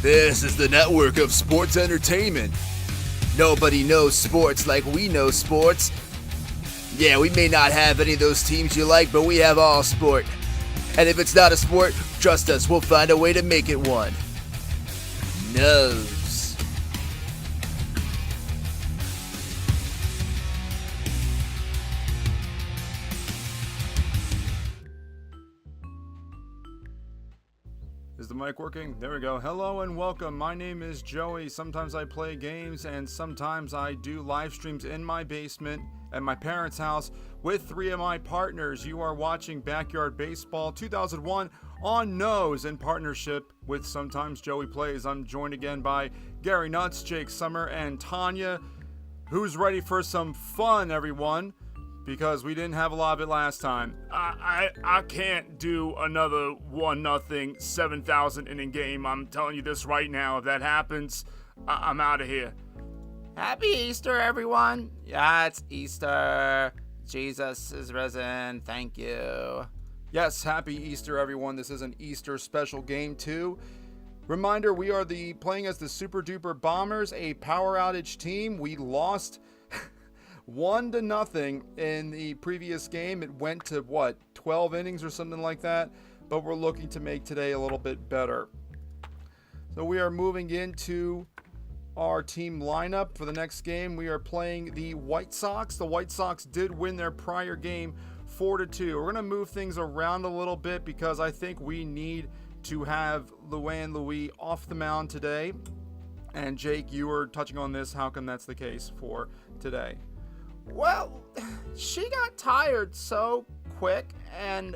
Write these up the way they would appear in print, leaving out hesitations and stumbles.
This is the network of sports entertainment. Nobody knows sports like we know sports. Yeah, we may not have any of those teams you like, but we have all sport. And if it's not a sport, trust us, we'll find a way to make it one. Nose. Is the mic working? There we go. Hello and welcome. My name is Joey. Sometimes I play games and sometimes I do live streams in my basement at my parents' house with three of my partners. You are watching Backyard Baseball 2001 on Nose in partnership with Sometimes Joey Plays. I'm joined again by Gary Nuts, Jake Summer, and Tanya. Who's ready for some fun, everyone? Because we didn't have a lot of it last time. I can't do another 1-0 7,000 inning game. I'm telling you this right now. If that happens, I'm out of here. Happy Easter, everyone. Yeah, it's Easter. Jesus is risen. Thank you. Yes, happy Easter, everyone. This is an Easter special game, too. Reminder, we are playing as the Super Duper Bombers, a power outage team. We lost 1-0 in the previous game. It went to 12 innings or something like that, but we're looking to make today a little bit better. So we are moving into our team lineup for the next game. We are playing the White Sox. The White Sox did win their prior game 4-2. We're going to move things around a little bit because I think we need to have Luann Louie off the mound today. And Jake, you were touching on this. How come that's the case for today? Well, she got tired so quick, and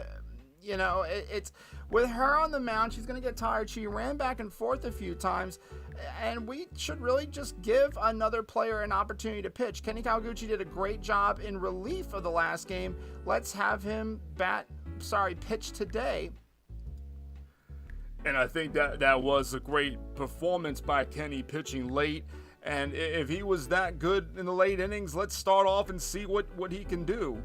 it's with her on the mound, she's going to get tired. She ran back and forth a few times, and we should really just give another player an opportunity to pitch. Kenny Kawaguchi did a great job in relief of the last game. Let's have him pitch today. And I think that was a great performance by Kenny, pitching late. And if he was that good in the late innings, let's start off and see what he can do.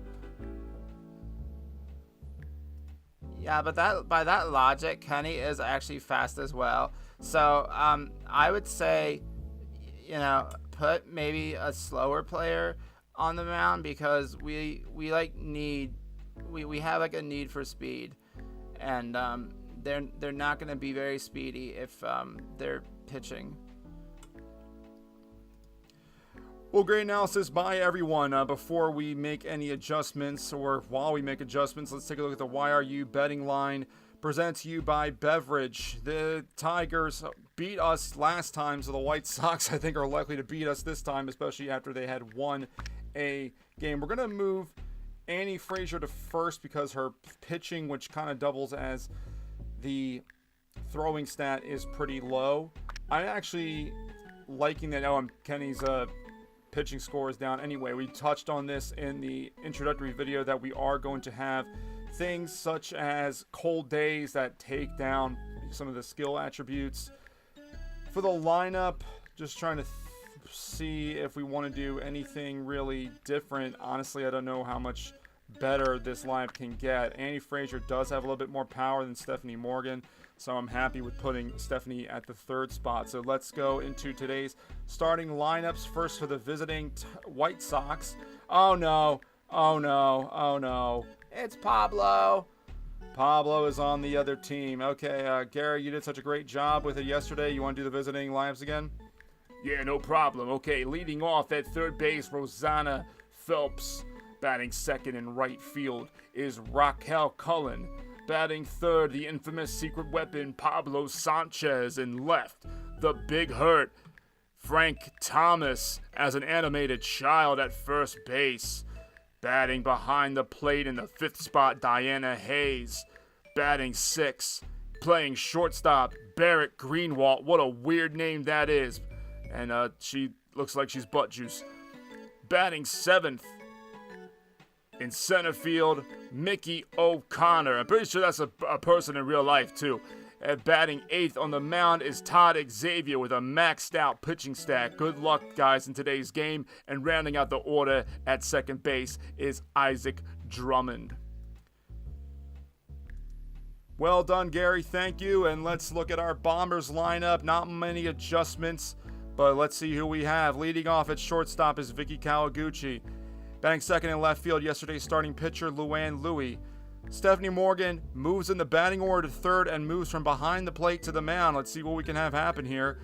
Yeah, but by that logic, Kenny is actually fast as well. So I would say, put maybe a slower player on the mound because we have like a need for speed, and they're not going to be very speedy if they're pitching. Well, great analysis by everyone. Before we make any adjustments, or while we make adjustments, let's take a look at the Why Are You betting line presented to you by Beverage. The Tigers beat us last time, so the White Sox, I think, are likely to beat us this time, especially after they had won a game. We're going to move Annie Frazier to first because her pitching, which kind of doubles as the throwing stat, is pretty low. I'm actually liking that. Kenny's pitching score is down anyway. We touched on this in the introductory video that we are going to have things such as cold days that take down some of the skill attributes. For the lineup, just trying to see if we want to do anything really different. Honestly, I don't know how much better this lineup can get. Annie Frazier does have a little bit more power than Stephanie Morgan, so I'm happy with putting Stephanie at the third spot. So let's go into today's starting lineups. First for the visiting White Sox. Oh no. It's Pablo. Pablo is on the other team. Okay, Gary, you did such a great job with it yesterday. You want to do the visiting lineups again? Yeah, no problem. Okay, leading off at third base, Rosanna Phelps. Batting second in right field is Raquel Cullen. Batting third, the infamous secret weapon, Pablo Sanchez. In left, the big hurt, Frank Thomas, as an animated child at first base. Batting behind the plate in the fifth spot, Diana Hayes. Batting sixth, playing shortstop, Barrett Greenwalt. What a weird name that is. And she looks like she's butt juice. Batting seventh, in center field, Mickey O'Connor. I'm pretty sure that's a person in real life, too. At batting eighth on the mound is Todd Xavier with a maxed out pitching stack. Good luck, guys, in today's game. And rounding out the order at second base is Isaac Drummond. Well done, Gary. Thank you. And let's look at our Bombers lineup. Not many adjustments, but let's see who we have. Leading off at shortstop is Vicky Kawaguchi. Batting second in left field, yesterday's starting pitcher, Luann Louie. Stephanie Morgan moves in the batting order to third and moves from behind the plate to the mound. Let's see what we can have happen here.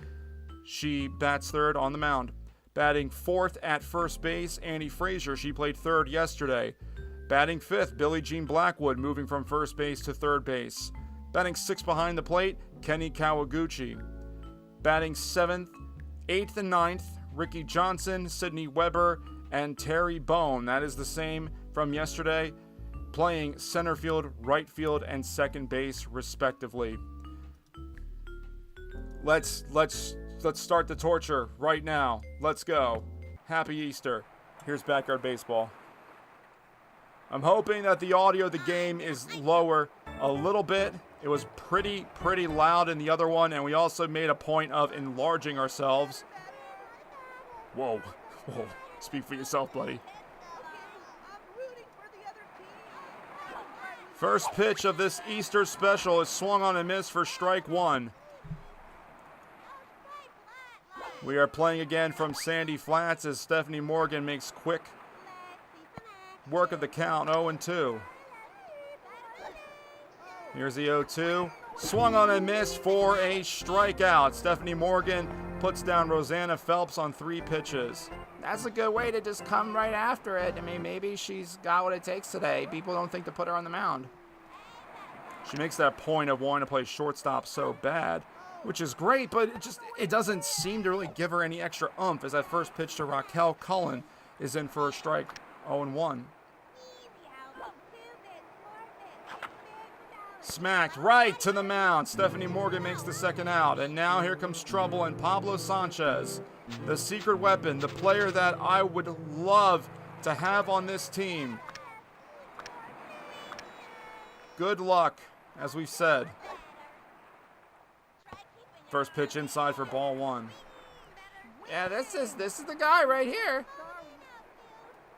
She bats third on the mound. Batting fourth at first base, Annie Frazier. She played third yesterday. Batting fifth, Billie Jean Blackwood, moving from first base to third base. Batting sixth behind the plate, Kenny Kawaguchi. Batting seventh, eighth, and ninth, Ricky Johnson, Sydney Weber, and Terry Bone. That is the same from yesterday, playing center field, right field, and second base, respectively. Let's start the torture right now. Let's go. Happy Easter. Here's Backyard Baseball. I'm hoping that the audio of the game is lower a little bit. It was pretty loud in the other one, and we also made a point of enlarging ourselves. Whoa. Speak for yourself, buddy. First pitch of this Easter special is swung on and missed for strike one. We are playing again from Sandy Flats as Stephanie Morgan makes quick work of the count, 0-2. Here's the 0-2. Swung on and missed for a strikeout. Stephanie Morgan puts down Rosanna Phelps on 3 pitches. That's a good way to just come right after it. I mean, maybe she's got what it takes today. People don't think to put her on the mound. She makes that point of wanting to play shortstop so bad, which is great, but it doesn't seem to really give her any extra oomph as that first pitch to Raquel Cullen is in for a strike, 0-1. Smacked right to the mound. Stephanie Morgan makes the second out, and now here comes trouble and Pablo Sanchez, the secret weapon, the player that I would love to have on this team. Good luck, as we've said. First pitch inside for ball 1. Yeah, this is the guy right here.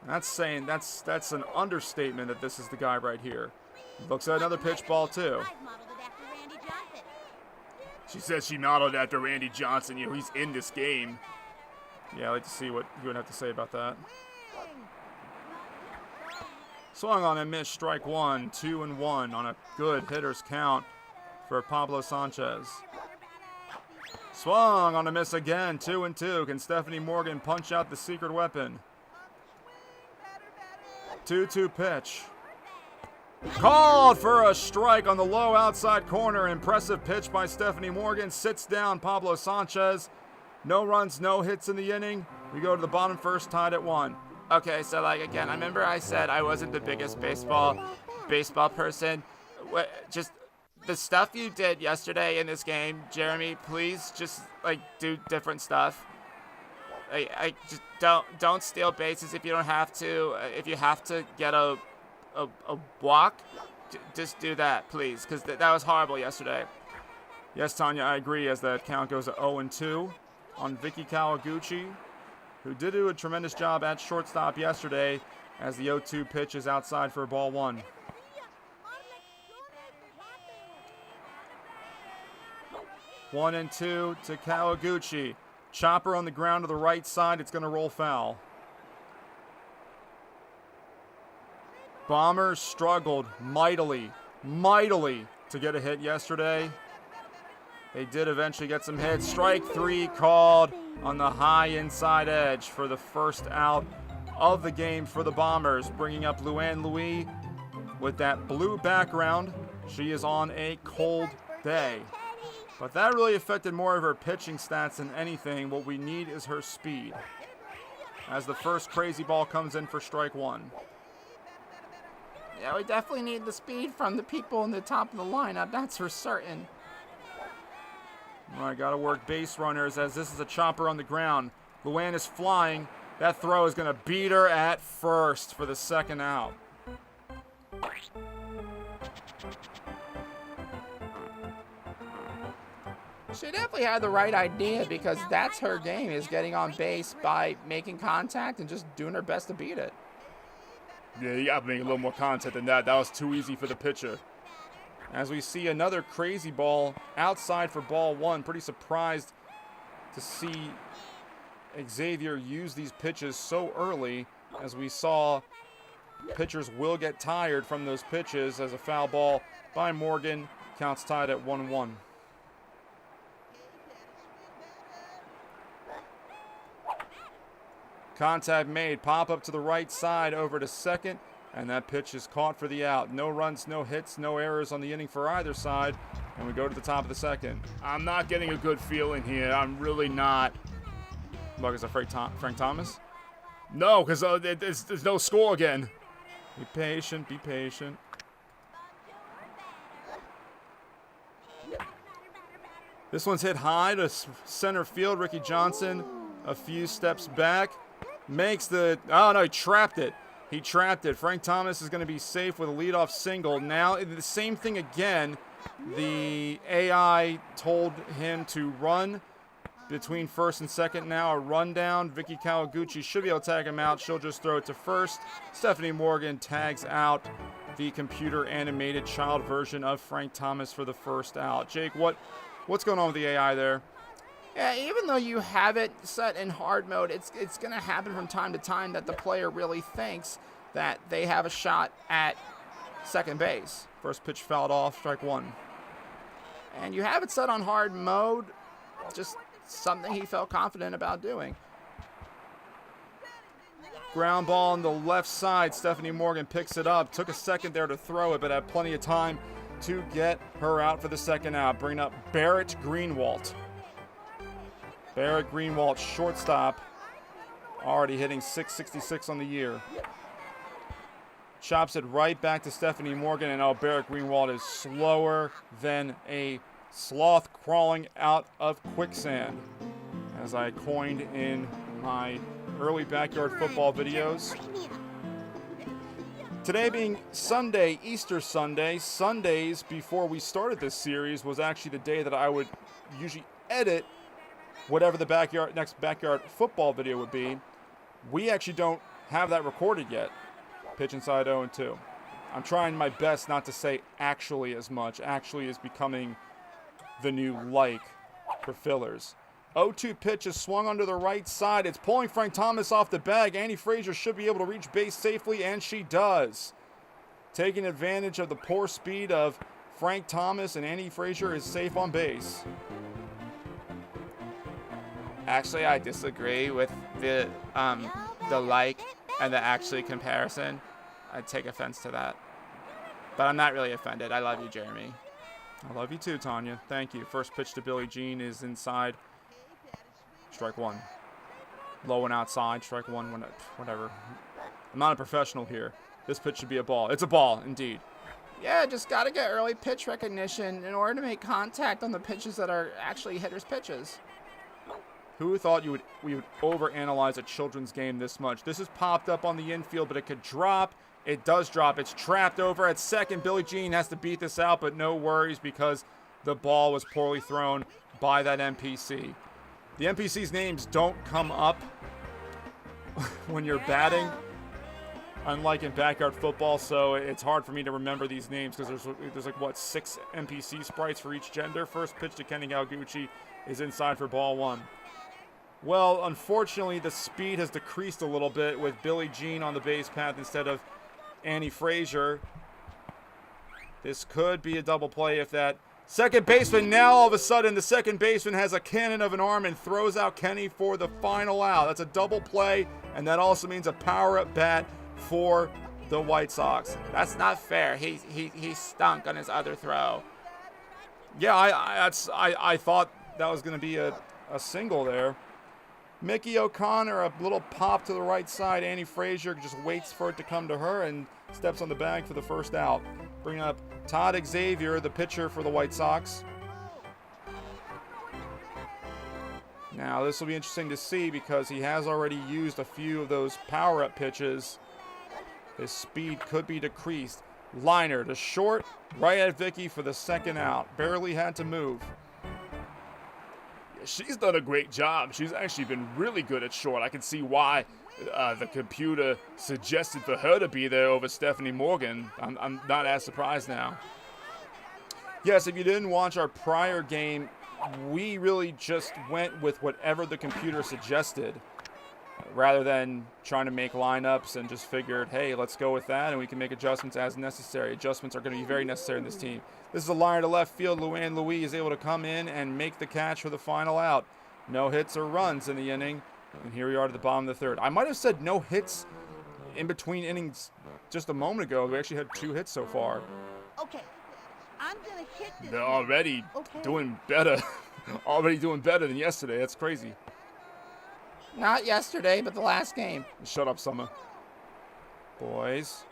That's an understatement that this is the guy right here. Looks at another pitch, ball 2. She says she modeled after Randy Johnson. You know, he's in this game. Yeah, I'd like to see what you would have to say about that. Swung on and missed, strike 1, 2-1 on a good hitter's count for Pablo Sanchez. Swung on a miss again, 2-2. Can Stephanie Morgan punch out the secret weapon? 2-2 pitch. Called for a strike on the low outside corner. Impressive pitch by Stephanie Morgan. Sits down Pablo Sanchez. No runs, no hits in the inning. We go to the bottom first, tied at 1. Okay, so again, I remember I said I wasn't the biggest baseball person. Just the stuff you did yesterday in this game, Jeremy, please just do different stuff. Just don't steal bases if you don't have to. If you have to get a walk, just do that, please, because that was horrible yesterday. Yes, Tanya, I agree, as that count goes to 0-2 on Vicky Kawaguchi, who did do a tremendous job at shortstop yesterday, as the 0-2 pitch is outside for ball 1. One and 2 to Kawaguchi. Chopper on the ground to the right side. It's going to roll foul. Bombers struggled mightily to get a hit yesterday. They did eventually get some hits. Strike 3 called on the high inside edge for the first out of the game for the Bombers, bringing up Luann Louie with that blue background. She is on a cold day, but that really affected more of her pitching stats than anything. What we need is her speed, as the first crazy ball comes in for strike 1. Yeah, we definitely need the speed from the people in the top of the lineup, that's for certain. All right, got to work base runners, as this is a chopper on the ground. Luann is flying. That throw is going to beat her at first for the second out. She definitely had the right idea, because that's her game, is getting on base by making contact and just doing her best to beat it. Yeah, you got to make a little more contact than that. That was too easy for the pitcher. as we see another crazy ball outside for ball one. Pretty surprised to see Xavier use these pitches so early, as we saw pitchers will get tired from those pitches. As a foul ball by Morgan, counts tied at 1-1. Contact made, pop up to the right side over to second, and that pitch is caught for the out. No runs, no hits, no errors on the inning for either side, and we go to the top of the second. I'm not getting a good feeling here. I'm really not. Look, is that Frank Thomas? No, because there's no score again. Be patient, be patient. This one's hit high to center field. Ricky Johnson a few steps back. Makes the, oh no, he trapped it. He trapped it. Frank Thomas is going to be safe with a leadoff single. Now, the same thing again. The AI told him to run between first and second now. A rundown. Vicky Kawaguchi should be able to tag him out. She'll just throw it to first. Stephanie Morgan tags out the computer animated child version of Frank Thomas for the first out. Jake, what's going on with the AI there? Yeah, even though you have it set in hard mode, it's going to happen from time to time that the player really thinks that they have a shot at second base. First pitch fouled off, strike one. And you have it set on hard mode, just something he felt confident about doing. Ground ball on the left side. Stephanie Morgan picks it up. Took a second there to throw it, but had plenty of time to get her out for the second out. Bringing up Barrett Greenwalt. Barrett Greenwalt, shortstop, already hitting .666 on the year. Chops it right back to Stephanie Morgan, and Barrett Greenwalt is slower than a sloth crawling out of quicksand, as I coined in my early backyard football videos. Today being Sunday, Easter Sunday, Sundays before we started this series was actually the day that I would usually edit whatever the next backyard football video would be. We actually don't have that recorded yet. Pitch inside 0-2. I'm trying my best not to say actually as much. Actually is becoming the new like for fillers. 0-2 pitch is swung under the right side. It's pulling Frank Thomas off the bag. Annie Frazier should be able to reach base safely, and she does. Taking advantage of the poor speed of Frank Thomas, and Annie Frazier is safe on base. Actually, I disagree with the like and the actually comparison. I take offense to that. But I'm not really offended. I love you, Jeremy. I love you too, Tanya. Thank you. First pitch to Billie Jean is inside. Strike one. Low and outside. Strike one. Whatever. I'm not a professional here. This pitch should be a ball. It's a ball, indeed. Yeah, just got to get early pitch recognition in order to make contact on the pitches that are actually hitters' pitches. Who thought we would overanalyze a children's game this much? This is popped up on the infield, but it could drop. It does drop. It's trapped over at second. Billie Jean has to beat this out, but no worries because the ball was poorly thrown by that NPC. The NPC's names don't come up when you're batting, unlike in backyard football, so it's hard for me to remember these names because there's like, what, 6 NPC sprites for each gender. First pitch to Kenny Kawaguchi is inside for ball one. Well, unfortunately, the speed has decreased a little bit with Billie Jean on the base path instead of Annie Frazier. This could be a double play if that second baseman, now all of a sudden the second baseman has a cannon of an arm and throws out Kenny for the final out. That's a double play, and that also means a power-up bat for the White Sox. That's not fair. He stunk on his other throw. Yeah, I thought that was going to be a single there. Mickey O'Connor, a little pop to the right side. Annie Frazier just waits for it to come to her and steps on the bag for the first out. Bringing up Todd Xavier, the pitcher for the White Sox. Now, this will be interesting to see because he has already used a few of those power-up pitches. His speed could be decreased. Liner to short, right at Vicky for the second out. Barely had to move. She's done a great job. She's actually been really good at short. I can see why the computer suggested for her to be there over Stephanie Morgan. I'm not as surprised now. Yes, if you didn't watch our prior game, we really just went with whatever the computer suggested rather than trying to make lineups and just figured, hey, let's go with that and we can make adjustments as necessary. Adjustments are going to be very necessary in this team. This is a liner to left field. Luann Louis is able to come in and make the catch for the final out. No hits or runs in the inning. And here we are at the bottom of the third. I might have said no hits in between innings just a moment ago. We actually had 2 hits so far. Okay, I'm gonna hit this. They're already Okay. doing better. Already doing better than yesterday. That's crazy. Not yesterday, but the last game. Shut up, Summer. Boys.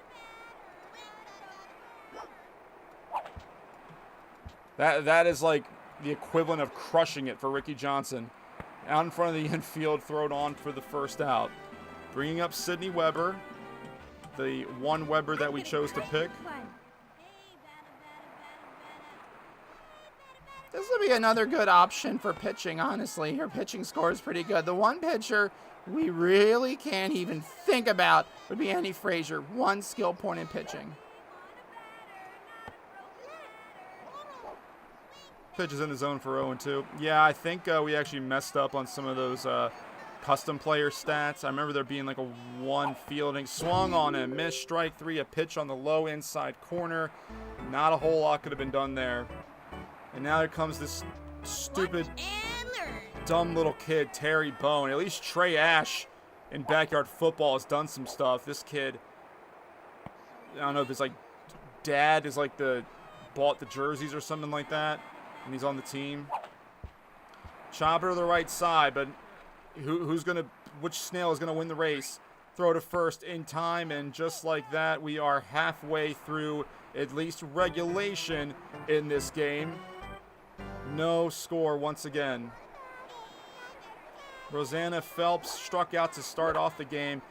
That is like the equivalent of crushing it for Ricky Johnson. Out in front of the infield, thrown on for the first out. Bringing up Sydney Weber, the one Weber that we chose to pick. This would be another good option for pitching, honestly. Her pitching score is pretty good. The one pitcher we really can't even think about would be Annie Frazier. 1 skill point in pitching. Pitches in the zone for 0-2. Yeah, I think we actually messed up on some of those custom player stats. I remember there being like a 1 fielding. Swung on and missed. Strike 3, a pitch on the low inside corner. Not a whole lot could have been done there. And now here comes this stupid, dumb little kid, Terry Bone. At least Trey Ash in Backyard Football has done some stuff. This kid, I don't know if it's like dad is like bought the jerseys or something like that, and he's on the team. Chopper to the right side, but which snail is gonna win the race? Throw to first in time, and just like that, we are halfway through at least regulation in this game. No score once again. Rosanna Phelps struck out to start off the game.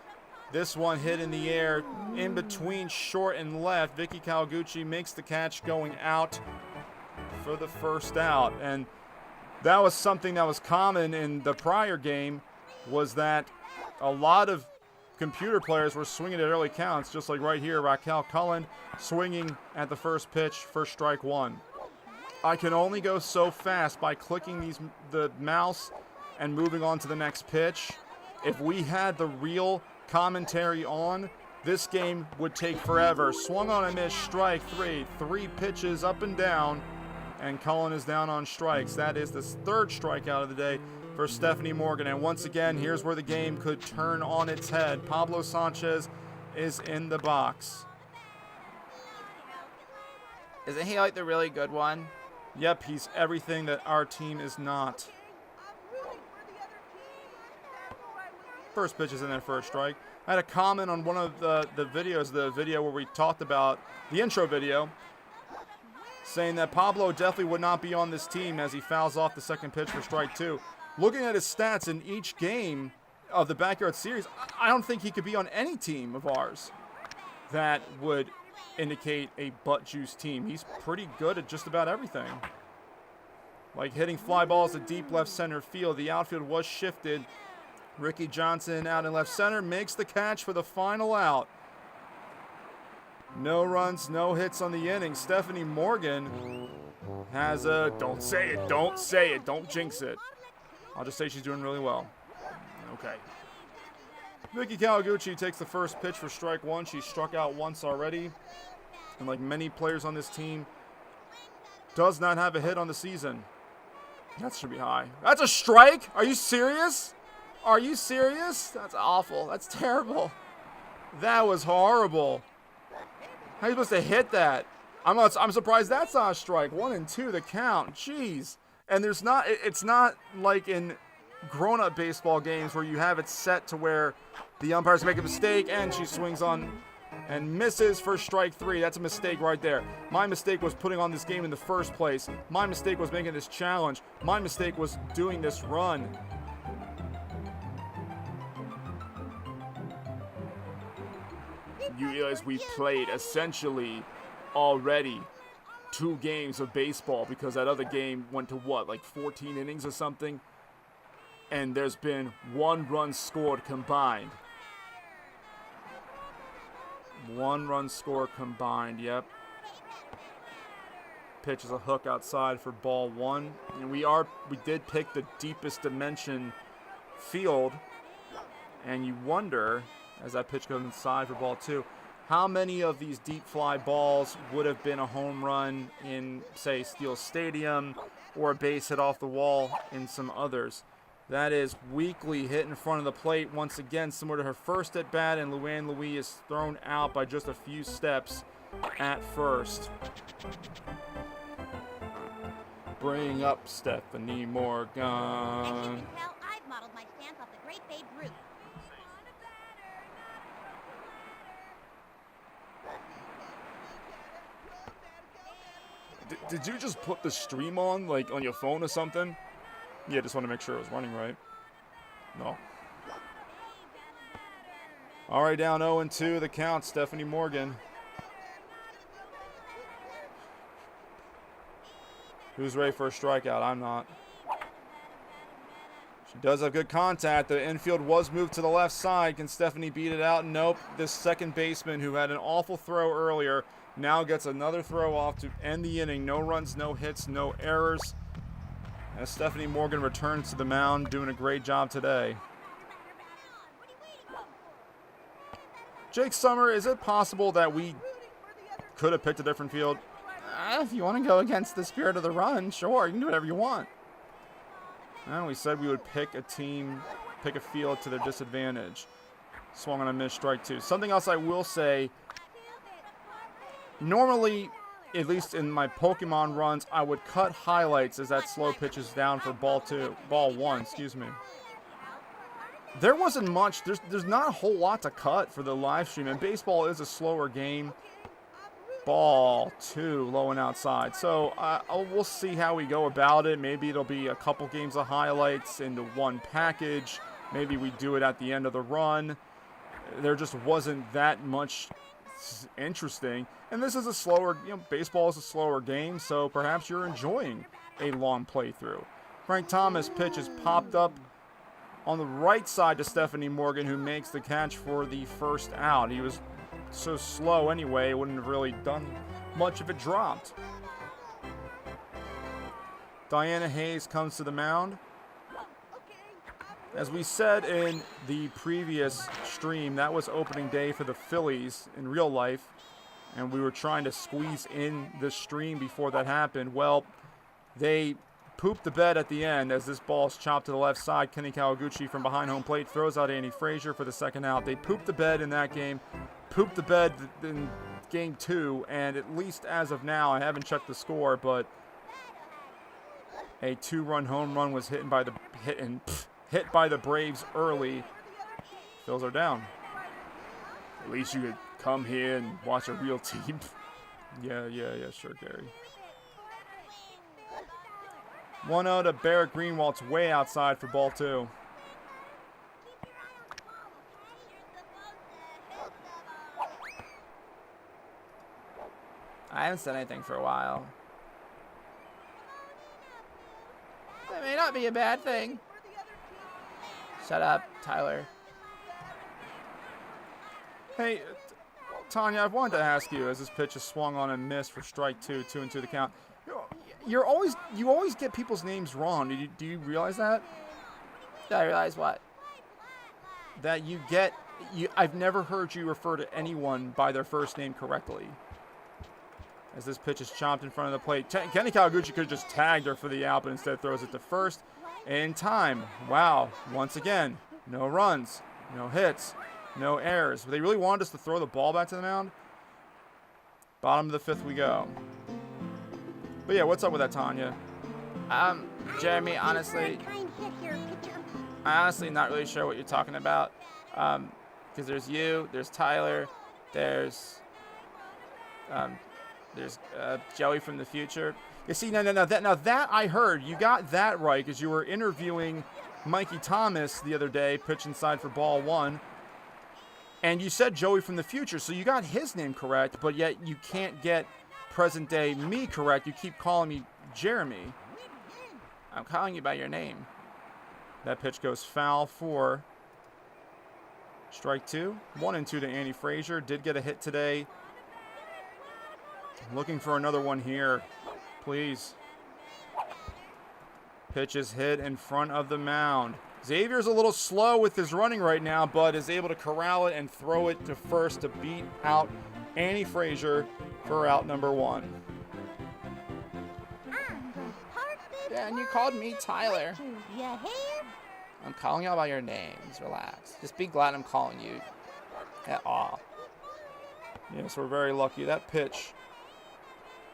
This one hit in the air in between short and left. Vicky Kawaguchi makes the catch going out for the first out. And that was something that was common in the prior game, was that a lot of computer players were swinging at early counts, just like right here, Raquel Cullen swinging at the first pitch for strike 1. I can only go so fast by clicking the mouse and moving on to the next pitch. If we had the real commentary on, this game would take forever. Swung on a miss, strike 3. 3 pitches up and down, and Cullen is down on strikes. That is the 3rd strikeout of the day for Stephanie Morgan. And once again, here's where the game could turn on its head. Pablo Sanchez is in the box. Isn't he like the really good one? Yep, he's everything that our team is not. First pitch is in there for a strike. I had a comment on one of the videos, the video where we talked about the intro video, saying that Pablo definitely would not be on this team as he fouls off the second pitch for strike 2. Looking at his stats in each game of the Backyard Series, I don't think he could be on any team of ours that would indicate a butt juice team. He's pretty good at just about everything. Like hitting fly balls to deep left center field. The outfield was shifted. Ricky Johnson out in left center makes the catch for the final out. No runs, no hits on the inning. Stephanie Morgan has a... Don't say it. Don't say it. Don't jinx it. I'll just say she's doing really well. Okay. Vicky Kawaguchi takes the first pitch for strike 1. She struck out once already. And like many players on this team, does not have a hit on the season. That should be high. That's a strike? Are you serious? Are you serious? That's awful. That's terrible. That was horrible. How are you supposed to hit that? I'm surprised that's not a strike. 1 and 2 the count. Jeez. And it's not like in grown-up baseball games where you have it set to where the umpires make a mistake and she swings on and misses for strike 3. That's a mistake right there. My mistake was putting on this game in the first place. My mistake was making this challenge. My mistake was doing this run. You realize we played essentially already 2 games of baseball because that other game went to what, like 14 innings or something? And there's been 1 run scored combined. 1 run score combined, yep. pitch is a hook outside for ball 1. And we did pick the deepest dimension field. And you wonder, as that pitch goes inside for ball 2, how many of these deep fly balls would have been a home run in, say, Steel Stadium, or a base hit off the wall in some others. That is weakly hit in front of the plate once again, similar to her first at bat, and Luann Louis is thrown out by just a few steps at first. Bring up Stephanie Morgan. As you can tell, I've modeled my stance off the great Babe Ruth. Did you just put the stream on, like, on your phone or something? Yeah, just want to make sure it was running right. No. All right, down 0-2, the count, Stephanie Morgan. Who's ready for a strikeout? I'm not. She does have good contact. The infield was moved to the left side. Can Stephanie beat it out? Nope. This second baseman, who had an awful throw earlier, now gets another throw off to end the inning. No runs, no hits, no errors. As Stephanie Morgan returns to the mound, doing a great job today. Jake Summer, is it possible that we could have picked a different field? If you want to go against the spirit of the run, sure, you can do whatever you want. Well, we said we would pick a field to their disadvantage. Swung on a missed strike 2. Something else I will say, normally, at least in my Pokemon runs, I would cut highlights as that slow pitch is down for ball 1, excuse me. There wasn't much, there's not a whole lot to cut for the live stream, and baseball is a slower game. Ball 2, low and outside. So we'll see how we go about it. Maybe it'll be a couple games of highlights into one package. Maybe we do it at the end of the run. There just wasn't that much interesting. And this is a slower, baseball is a slower game, so perhaps you're enjoying a long playthrough. Frank Thomas' pitch is popped up on the right side to Stephanie Morgan, who makes the catch for the first out. He was so slow anyway, it wouldn't have really done much if it dropped. Diana Hayes comes to the mound. As we said in the previous stream, that was opening day for the Phillies in real life, and we were trying to squeeze in the stream before that happened. Well, they pooped the bed at the end as this ball is chopped to the left side. Kenny Kawaguchi from behind home plate throws out Annie Frazier for the second out. They pooped the bed in that game, pooped the bed in game 2, and at least as of now, I haven't checked the score, but a 2-run home run was hit by the Braves early. Phils are down. At least you could come here and watch a real team. Yeah, sure, Gary. 1-0 to Barrett Greenwald's way outside for ball 2. I haven't said anything for a while. That may not be a bad thing. Shut up, Tyler. Hey, Tanya, I wanted to ask you, as this pitch is swung on and missed for strike 2, 2-2 the count. You always get people's names wrong. Do you realize that? Did I realize what? That I've never heard you refer to anyone by their first name correctly. As this pitch is chopped in front of the plate. Kenny Kawaguchi could have just tagged her for the out, but instead throws it to first. In time. Wow. Once again, no runs, no hits, no errors. They really wanted us to throw the ball back to the mound. Bottom of the 5th we go. But yeah, what's up with that, Tanya? Jeremy, honestly, I'm honestly not really sure what you're talking about. Because there's you, there's Tyler, there's Joey from the future. You see, now that I heard. You got that right because you were interviewing Mikey Thomas the other day, pitch inside for ball 1. And you said Joey from the future, so you got his name correct, but yet you can't get present day me correct. You keep calling me Jeremy. I'm calling you by your name. That pitch goes foul for strike 2. 1-2 to Annie Frazier. Did get a hit today. Looking for another one here Please. Pitch is hit in front of the mound. Xavier's a little slow with his running right now, but is able to corral it and throw it to first to beat out Annie Frazier for out number 1. Yeah, and you called me Tyler. You hear? I'm calling you by your names. Relax. Just be glad I'm calling you at all. Yes, we're very lucky. That pitch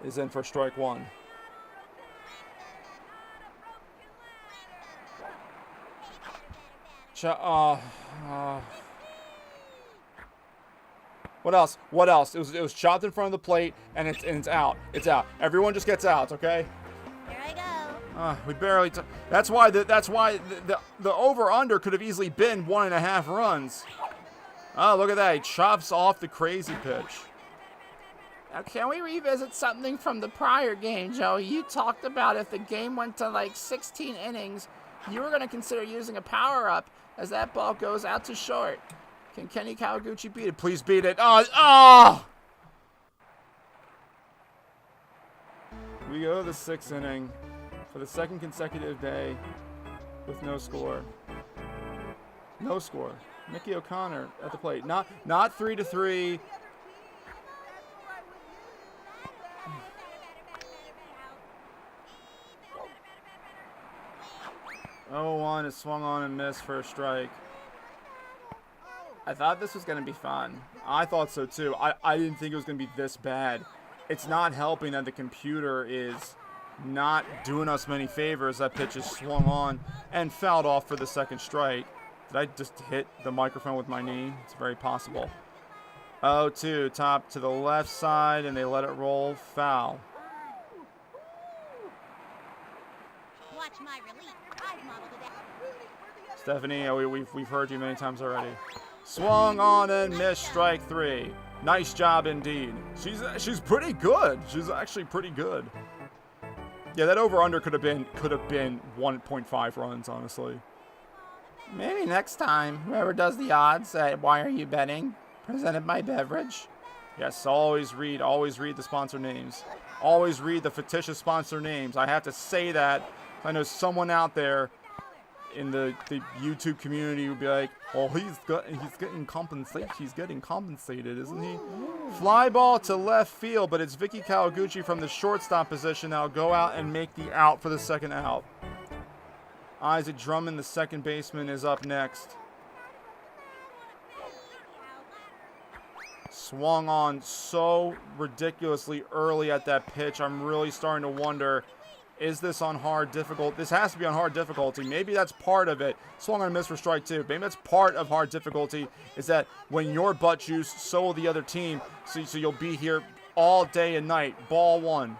is in for strike 1. What else? What else? It was chopped in front of the plate, and it's out. It's out. Everyone just gets out, okay? Here I go. We barely. That's why the over under could have easily been 1.5 runs. Oh, look at that! He chops off the crazy pitch. Now, can we revisit something from the prior game, Joey? You talked about if the game went to like 16 innings, you were going to consider using a power-up as that ball goes out to short. Can Kenny Kawaguchi beat it? Please beat it. Oh! We go to the 6th inning for the second consecutive day with no score. No score. Mickey O'Connor at the plate. Not 3-3. 0-1 is swung on and missed for a strike. I thought this was going to be fun. I thought so too. I didn't think it was going to be this bad. It's not helping that the computer is not doing us many favors. That pitch is swung on and fouled off for the second strike. Did I just hit the microphone with my knee? It's very possible. 0-2, top to the left side, and they let it roll. Foul. Watch my release. I've modeled it out. Stephanie, we've heard you many times already. Swung on and missed, strike 3. Nice job indeed. She's pretty good. She's actually pretty good. Yeah, that over/under could have been 1.5 runs, honestly. Maybe next time, whoever does the odds at Why Are You Betting, presented by Beverage. Yes, always read the sponsor names. Always read the fictitious sponsor names. I have to say that. I know someone out there in the YouTube community would be like, "Oh, he's getting compensated. He's getting compensated, isn't he?" Fly ball to left field, but it's Vicky Kawaguchi from the shortstop position that'll go out and make the out for the second out. Isaac Drummond, the second baseman, is up next. Swung on so ridiculously early at that pitch. I'm really starting to wonder, is this on hard difficulty? This has to be on hard difficulty. Maybe that's part of it. Swung on a miss for strike 2. Maybe that's part of hard difficulty, is that when your butt juice, so will the other team. So you'll be here all day and night. Ball 1.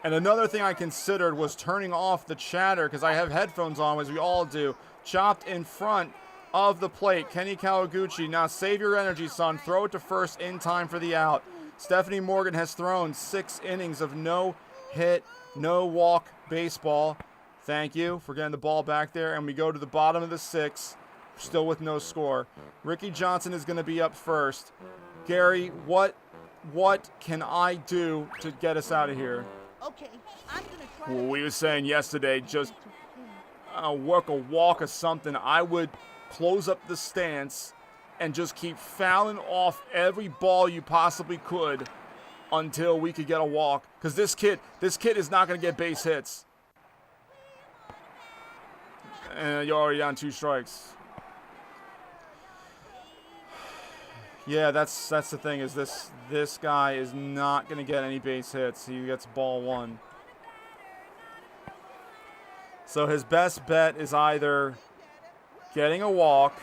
And another thing I considered was turning off the chatter, because I have headphones on, as we all do. Chopped in front of the plate. Kenny Kawaguchi. Now save your energy, son. Throw it to first in time for the out. Stephanie Morgan has thrown 6 innings of no hit, no walk baseball. Thank you for getting the ball back there. And we go to the bottom of the 6th, still with no score. Ricky Johnson is going to be up first. Gary, what can I do to get us out of here? Okay, I'm gonna try. Well, we were saying yesterday, just work a walk or something. I would close up the stance and just keep fouling off every ball you possibly could until we could get a walk. Because this kid is not going to get base hits. And you're already down 2 strikes. Yeah, that's the thing, is this guy is not going to get any base hits. He gets ball 1. So his best bet is either getting a walk.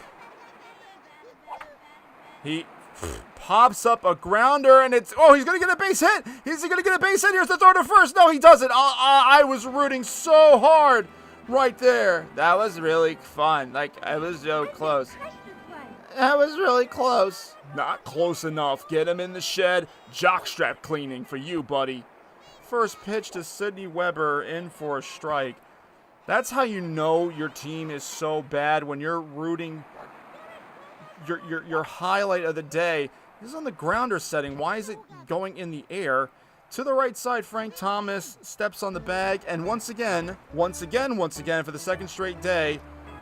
He pops up a grounder, and it's... Oh, he's going to get a base hit. Is he going to get a base hit? Here's the throw to first. No, he doesn't. I was rooting so hard right there. That was really fun. Like, it was so close. That was really close. Not close enough. Get him in the shed. Jockstrap cleaning for you, buddy. First pitch to Sydney Weber, in for a strike. That's how you know your team is so bad, when you're rooting your highlight of the day This is on the grounder setting. Why is it going in the air? To the right side, Frank Thomas steps on the bag, and once again, for the second straight day,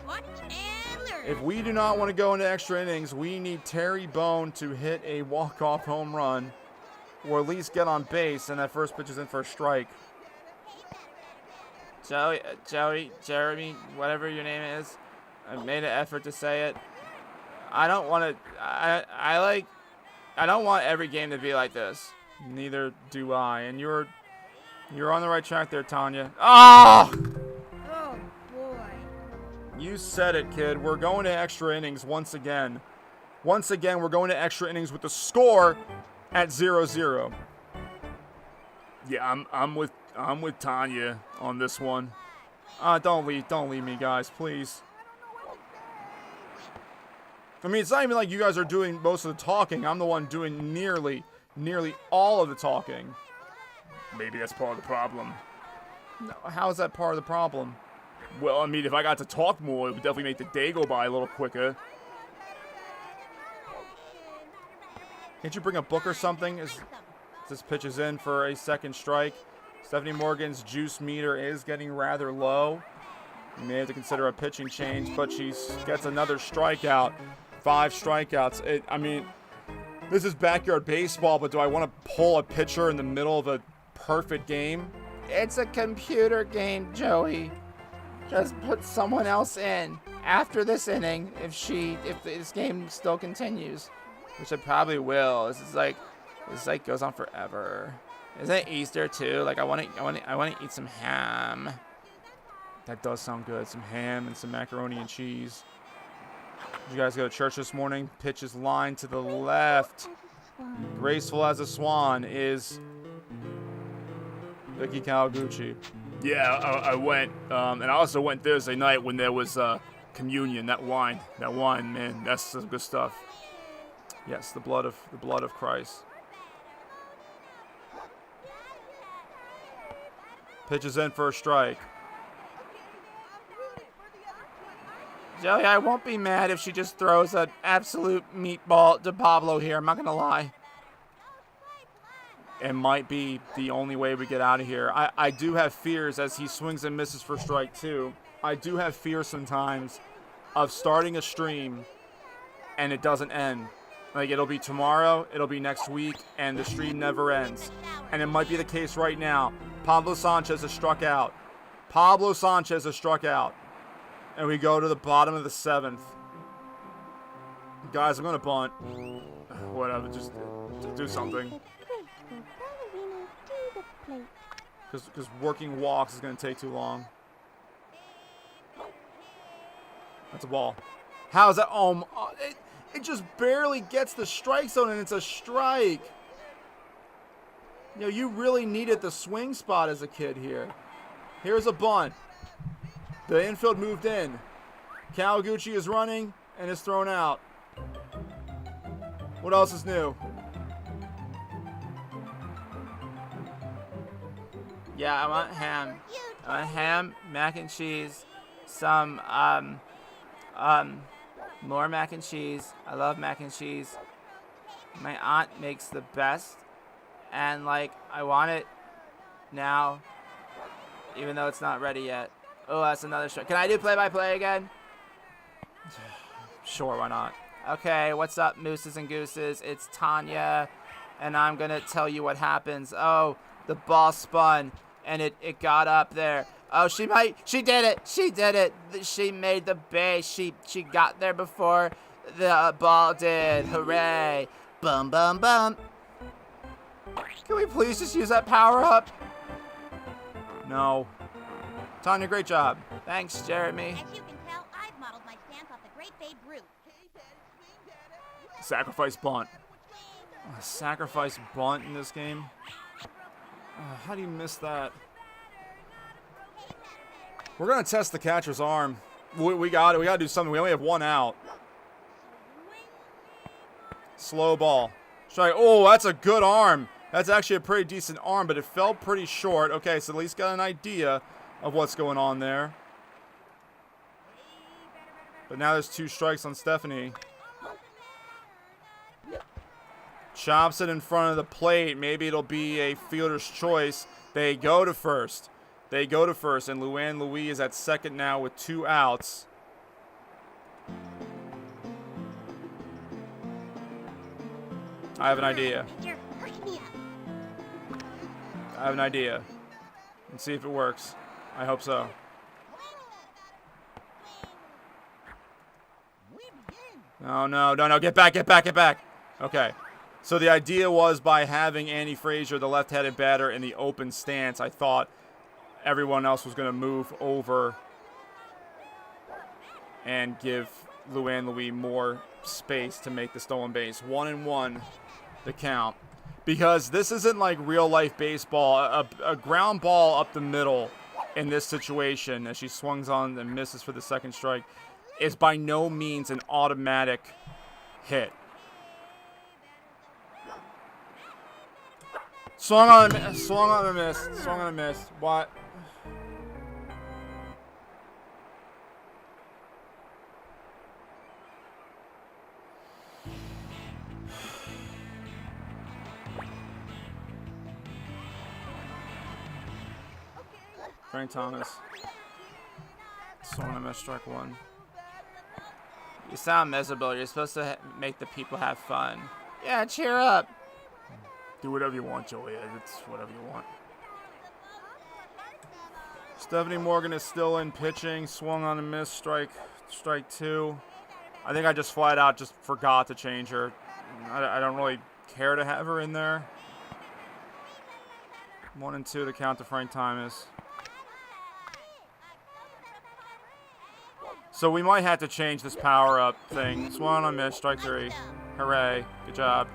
Watch and learn. if we do not want to go into extra innings, we need Terry Bone to hit a walk-off home run, or at least get on base, and that first pitch is in for a strike. Joey, Jeremy, whatever your name is, I made an effort to say it. I don't want to. I don't want every game to be like this. Neither do I, and you're on the right track there, Tanya. Ah! Oh boy. You said it, kid. We're going to extra innings once again. Once again, we're going to extra innings with the score at 0-0. Yeah, I'm with Tanya on this one. Don't leave me, guys, please. I mean, it's not even like you guys are doing most of the talking. I'm the one doing nearly all of the talking. Maybe that's part of the problem. No, how is that part of the problem? Well, I mean, if I got to talk more, it would definitely make the day go by a little quicker. Can't you bring a book or something? As this pitch is in for a second strike. Stephanie Morgan's juice meter is getting rather low. You may have to consider a pitching change, but she gets another strikeout. 5 strikeouts. I mean, this is backyard baseball, but do I want to pull a pitcher in the middle of a perfect game? It's a computer game, Joey. Just put someone else in after this inning if this game still continues. Which it probably will. This goes on forever. Isn't it Easter too? Like I want to eat some ham. That does sound good. Some ham and some macaroni and cheese. Did you guys go to church this morning? Pitch is lined to the left. Graceful as a swan is Vicky Kawaguchi. Yeah, I went, and I also went Thursday night when there was communion. That wine, man, that's some good stuff. Yes, the blood of Christ. Pitch is in for a strike. Joey, I won't be mad if she just throws an absolute meatball to Pablo here. I'm not going to lie. It might be the only way we get out of here. I do have fears as he swings and misses for strike 2. I do have fears sometimes of starting a stream and it doesn't end. Like, it'll be tomorrow, it'll be next week, and the stream never ends. And it might be the case right now. Pablo Sanchez has struck out. And we go to the bottom of the 7th. Guys, I'm going to bunt. Whatever, just do something. Because working walks is going to take too long. That's a ball. How is that? It just barely gets the strike zone, and it's a strike. You know, you really needed the swing spot as a kid here. Here's a bunt. The infield moved in. Kawaguchi is running and is thrown out. What else is new? Yeah, I want ham. I want ham, mac and cheese, some more mac and cheese. I love mac and cheese. My aunt makes the best, and like I want it now, even though it's not ready yet. Oh, that's another strike. Can I do play-by-play again? Sure, why not? Okay, what's up, mooses and gooses? It's Tanya, and I'm gonna tell you what happens. Oh, the ball spun, and it got up there. Oh, she did it. She made the base. She got there before the ball did. Hooray. Bum, bum, bum. Can we please just use that power up? No. Tanya, great job. Thanks, Jeremy. As you can tell, I've modeled my stance off the great Babe Ruth. Sacrifice bunt. Sacrifice bunt in this game? How do you miss that? We're going to test the catcher's arm. We got it. We got to do something. We only have 1 out. Slow ball. Strike. Oh, that's a good arm. That's actually a pretty decent arm, but it fell pretty short. Okay, so at least got an idea of what's going on there. But now there's 2 strikes on Stephanie. Chops it in front of the plate. Maybe it'll be a fielder's choice. They go to first. And Luann Louis is at second now with 2 outs. I have an idea. Pitcher, hurry me up. Let's see if it works. I hope so. No. Get back. Okay. So the idea was by having Andy Frazier, the left-handed batter, in the open stance, I thought everyone else was going to move over and give Luann Louis more space to make the stolen base. 1-1, the count. Because this isn't like real-life baseball. A ground ball up the middle in this situation, as she swings on and misses for the second strike, is by no means an automatic hit. Swung on a miss. What? Frank Thomas. Swung on a miss, strike 1. You sound miserable. You're supposed to make the people have fun. Yeah, cheer up. Do whatever you want, Joey. It's whatever you want. Stephanie Morgan is still in pitching. Swung on a miss, strike 2. I think I just flat out just forgot to change her. I don't really care to have her in there. 1-2 to count to Frank Thomas. So we might have to change this power-up thing. Swung on a miss, strike 3. Hooray. Good job.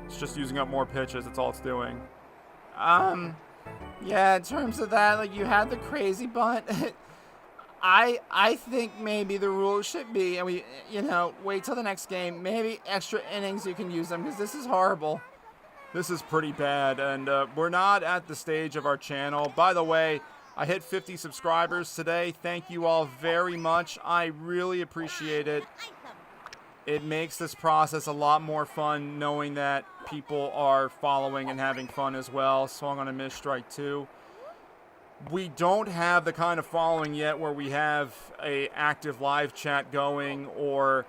It's just using up more pitches. That's all it's doing. Yeah, in terms of that, like, you had the crazy bunt. I think maybe the rule should be, and wait till the next game. Maybe extra innings you can use them, because this is horrible. This is pretty bad, and we're not at the stage of our channel. By the way, I hit 50 subscribers today. Thank you all very much. I really appreciate it. It makes this process a lot more fun knowing that people are following and having fun as well. Swung on a miss, strike 2. We don't have the kind of following yet where we have a active live chat going, or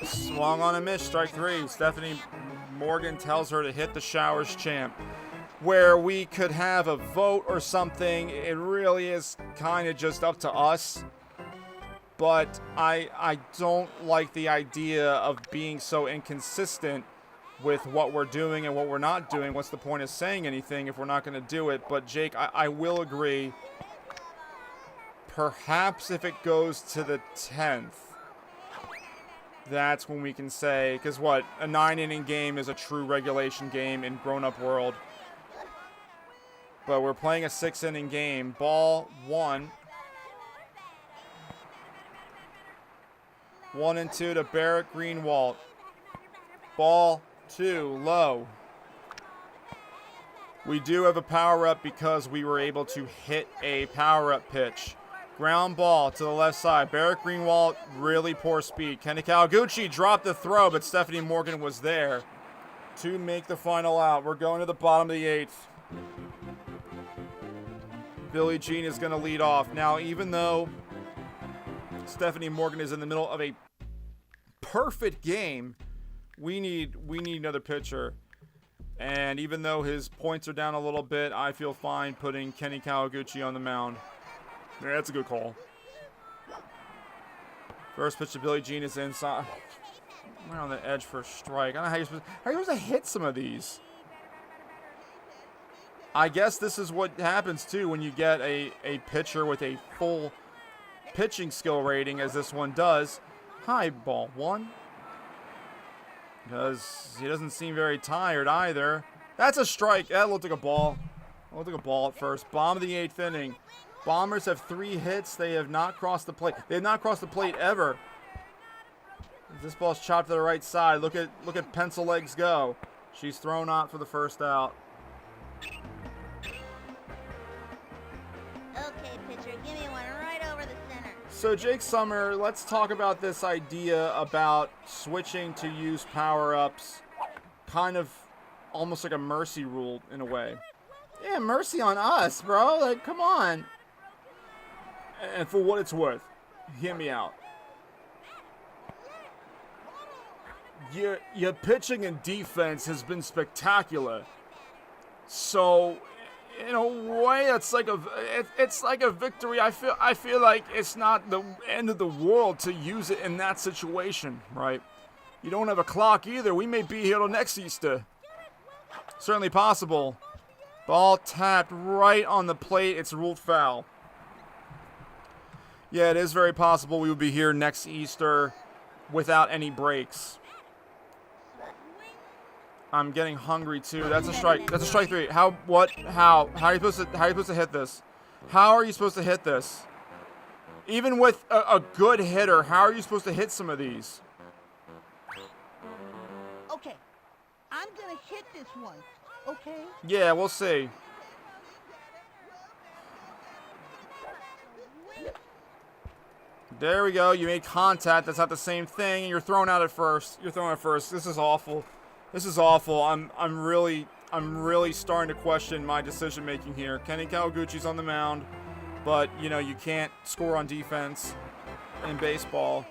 swung on a miss, strike 3. Stephanie Morgan tells her to hit the showers champ. Where we could have a vote or something, it really is kind of just up to us. But I don't like the idea of being so inconsistent with what we're doing and what we're not doing. What's the point of saying anything if we're not going to do it? But Jake, I will agree. Perhaps if it goes to the 10th, that's when we can say, because what, a 9-inning game is a true regulation game in grown-up world. But we're playing a 6-inning game. Ball 1. 1-2 to Barrett Greenwald. Ball 2, low. We do have a power-up because we were able to hit a power-up pitch. Ground ball to the left side. Barrett Greenwald, really poor speed. Kenny Kawaguchi dropped the throw, but Stephanie Morgan was there to make the final out. We're going to the bottom of the 8th. Billie Jean is going to lead off. Now, even though Stephanie Morgan is in the middle of a perfect game, we need another pitcher. And even though his points are down a little bit, I feel fine putting Kenny Kawaguchi on the mound. Yeah, that's a good call. First pitch to Billie Jean is inside. We're on the edge for a strike. I don't know how you're supposed to hit some of these. I guess this is what happens, too, when you get a pitcher with a full pitching skill rating, as this one does. High ball 1. Because he doesn't seem very tired either. That's a strike. That looked like a ball. That looked like a ball at first. Bottom of the 8th inning. Bombers have 3 hits. They have not crossed the plate. They have not crossed the plate ever. This ball's chopped to the right side. Look at Pencil Legs go. She's thrown out for the first out. Okay, pitcher, give me one right over the center. So Jake Summer, let's talk about this idea about switching to use power-ups kind of almost like a mercy rule in a way. Yeah, mercy on us, bro. Like, come on. And for what it's worth, hear me out. Your pitching and defense has been spectacular. So, in a way, it's like a victory. I feel like it's not the end of the world to use it in that situation, right? You don't have a clock either. We may be here till next Easter. Certainly possible. Ball tapped right on the plate. It's ruled foul. Yeah, it is very possible we will be here next Easter without any breaks. I'm getting hungry too. That's a strike. That's a strike 3. How are you supposed to hit this? How are you supposed to hit this? Even with a good hitter, how are you supposed to hit some of these? Okay, I'm gonna hit this one. Okay. Yeah, we'll see. There we go. You made contact. That's not the same thing. And you're throwing out at first. You're throwing at first. This is awful. This is awful. I'm really starting to question my decision making here. Kenny Kawaguchi's on the mound, but you know you can't score on defense in baseball.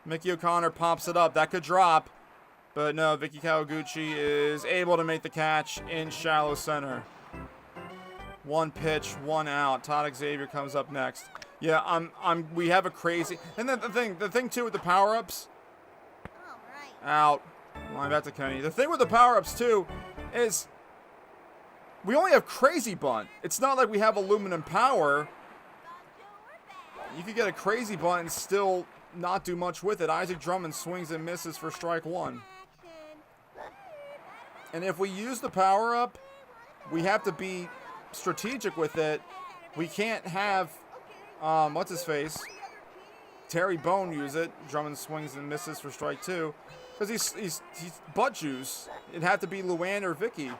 Mickey O'Connor pops it up. That could drop, but no. Vicky Kawaguchi is able to make the catch in shallow center. 1 pitch, 1 out. Todd Xavier comes up next. Yeah, we have a crazy. And then the thing too with the power-ups. All right. Out. Line back to Kenny. The thing with the power-ups too is we only have crazy bunt. It's not like we have aluminum power. You could get a crazy bunt and still not do much with it. Isaac Drummond swings and misses for strike 1. And if we use the power-up, we have to be strategic with it. We can't have what's his face? Terry Bone use it. Drummond swings and misses for strike 2. Because he's butt juice. It'd have to be Luann or Vicky.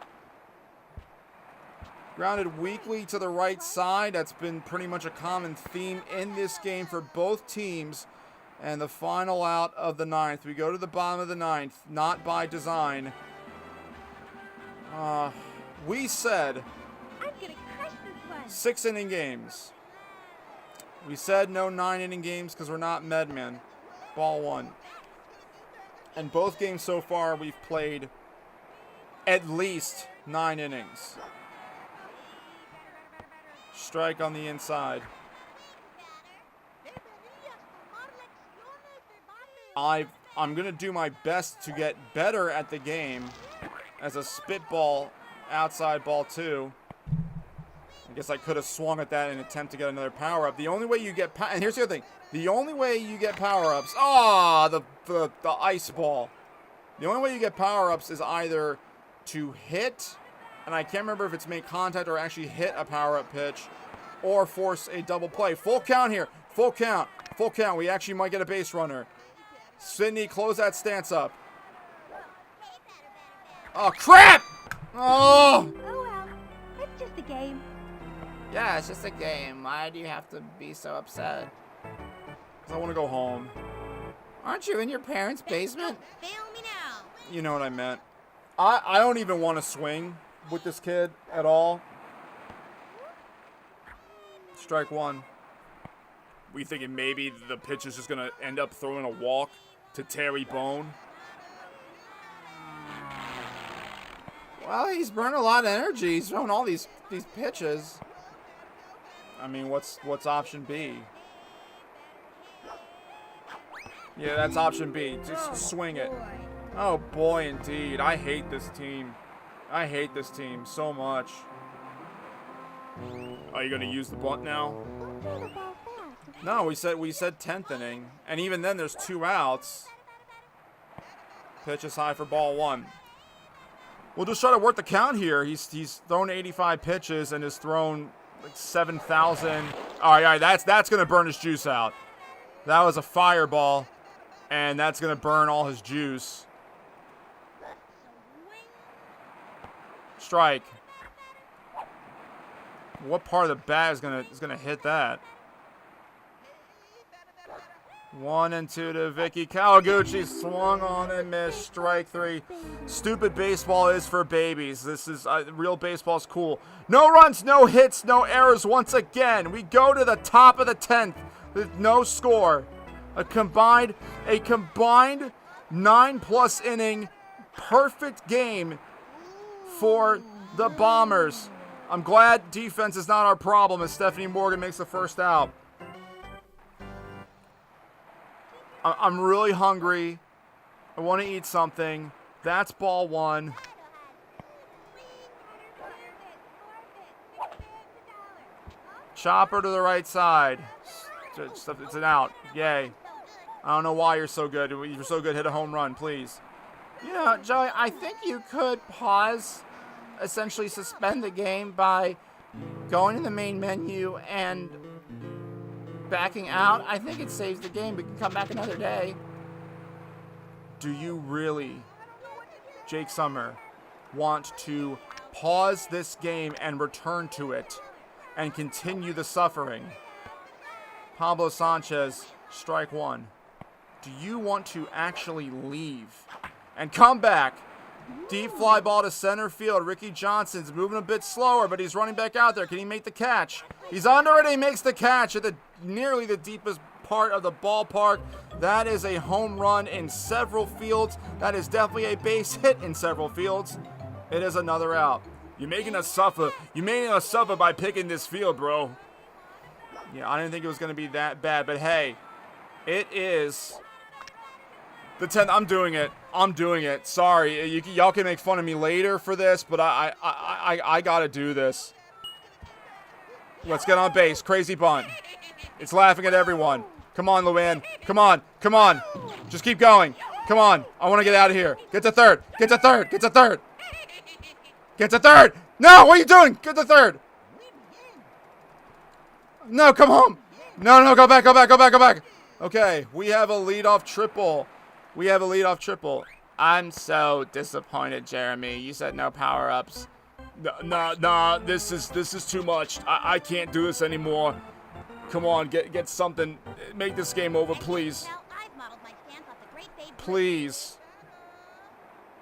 Grounded weakly to the right side. That's been pretty much a common theme in this game for both teams. And the final out of the 9th. We go to the bottom of the 9th. Not by design. We said I'm gonna crush this one. 6-inning games. We said no 9-inning games because we're not Medmen. Ball 1. And both games so far we've played at least 9 innings. Strike on the inside. I'm going to do my best to get better at the game as a spitball outside ball 2. I guess I could have swung at that in an attempt to get another power-up. The only way you get and here's the other thing. The only way you get power-ups... the ice ball. The only way you get power-ups is either to hit, and I can't remember if it's make contact or actually hit a power-up pitch, or force a double play. Full count here. Full count. Full count. We actually might get a base runner. Sydney, close that stance up. Oh, crap! Oh! Oh well, it's just a game. Yeah, it's just a game. Why do you have to be so upset? I want to go home. Aren't you in your parents' basement? Fail me now. You know what I meant. I don't even want to swing with this kid at all. Strike 1. We thinking maybe the pitch is just going to end up throwing a walk to Terry Bone? Well, he's burned a lot of energy. He's thrown all these pitches. I mean, what's option B? Yeah, that's option B. Just swing it. Oh boy, indeed. I hate this team. I hate this team so much. Are you gonna use the bunt now? No, we said 10th inning, and even then there's 2 outs. Pitch is high for ball 1. We'll just try to work the count here. He's thrown 85 pitches and has thrown like 7,000. All right, that's gonna burn his juice out. That was a fireball, and that's gonna burn all his juice. Strike. What part of the bat is gonna hit that? 1 and 2 to Vicky. Kawaguchi swung on and missed. Strike 3. Stupid baseball is for babies. This is real baseball's cool. No runs, no hits, no errors once again. We go to the top of the 10th with no score. A combined 9+ inning perfect game for the Bombers. I'm glad defense is not our problem as Stephanie Morgan makes the first out. I'm really hungry. I want to eat something. That's ball 1. Chopper to the right side. It's an out. Yay. I don't know why you're so good. You're so good. Hit a home run, please. You know, Joey, I think you could pause, essentially suspend the game by going to the main menu and backing out. I think it saves the game. We can come back another day. Do you really, Jake Summer, want to pause this game and return to it and continue the suffering? Pablo Sanchez, strike 1. Do you want to actually leave and come back? Deep fly ball to center field. Ricky Johnson's moving a bit slower, but he's running back out there. Can he make the catch? He's under it. He makes the catch at nearly the deepest part of the ballpark. That is a home run in several fields. That is definitely a base hit in several fields. It is another out. You're making us suffer. You're making us suffer by picking this field, bro. Yeah, I didn't think it was going to be that bad, but hey, it is the 10th. I'm doing it. Sorry, y'all can make fun of me later for this, but I gotta do this. Let's get on base. Crazy bunt. It's laughing at everyone. Come on, Luann. Come on. Just keep going. Come on. I want to get out of here. Get to third. No, what are you doing? Get to third. No, come home. No, go back. Okay, we have a leadoff triple. I'm so disappointed, Jeremy. You said no power-ups. Nah, this is too much. I can't do this anymore. Come on, get something. Make this game over, please. I've modeled my stance off the great Babe Ruth. Please.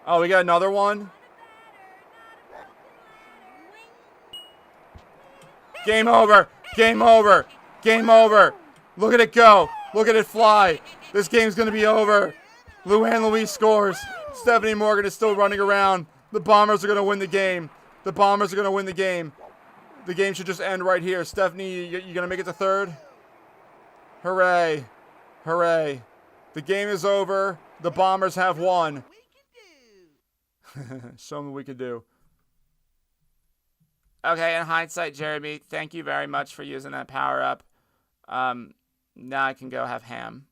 Oh, we got another one? Game over. Look at it go. Look at it fly. This game's going to be over. Luann Louise scores. Stephanie Morgan is still running around. The Bombers are going to win the game. The game should just end right here. Stephanie, you going to make it to third? Hooray. The game is over. The Bombers have won. Show them what we can do. Okay, in hindsight, Jeremy, thank you very much for using that power-up. Now I can go have ham.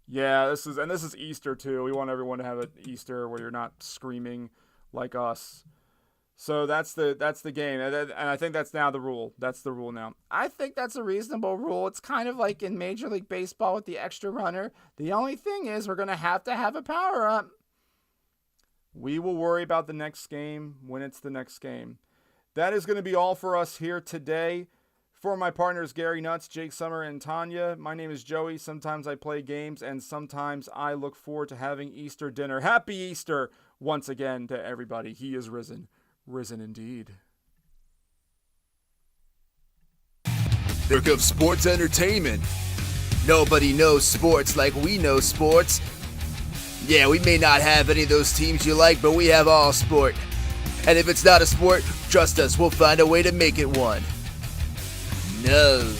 Yeah, this is Easter too. We want everyone to have an Easter where you're not screaming like us. So that's the game, and I think that's now the rule. That's the rule now. I think that's a reasonable rule. It's kind of like in Major League Baseball with the extra runner. The only thing is we're going to have a power-up. We will worry about the next game when it's the next game. That is going to be all for us here today. For my partners, Gary Nuts, Jake Summer, and Tanya, my name is Joey. Sometimes I play games, and sometimes I look forward to having Easter dinner. Happy Easter once again to everybody. He is risen. Risen indeed. Network of sports entertainment. Nobody knows sports like we know sports. Yeah, we may not have any of those teams you like, but we have all sport. And if it's not a sport, trust us, we'll find a way to make it one. No.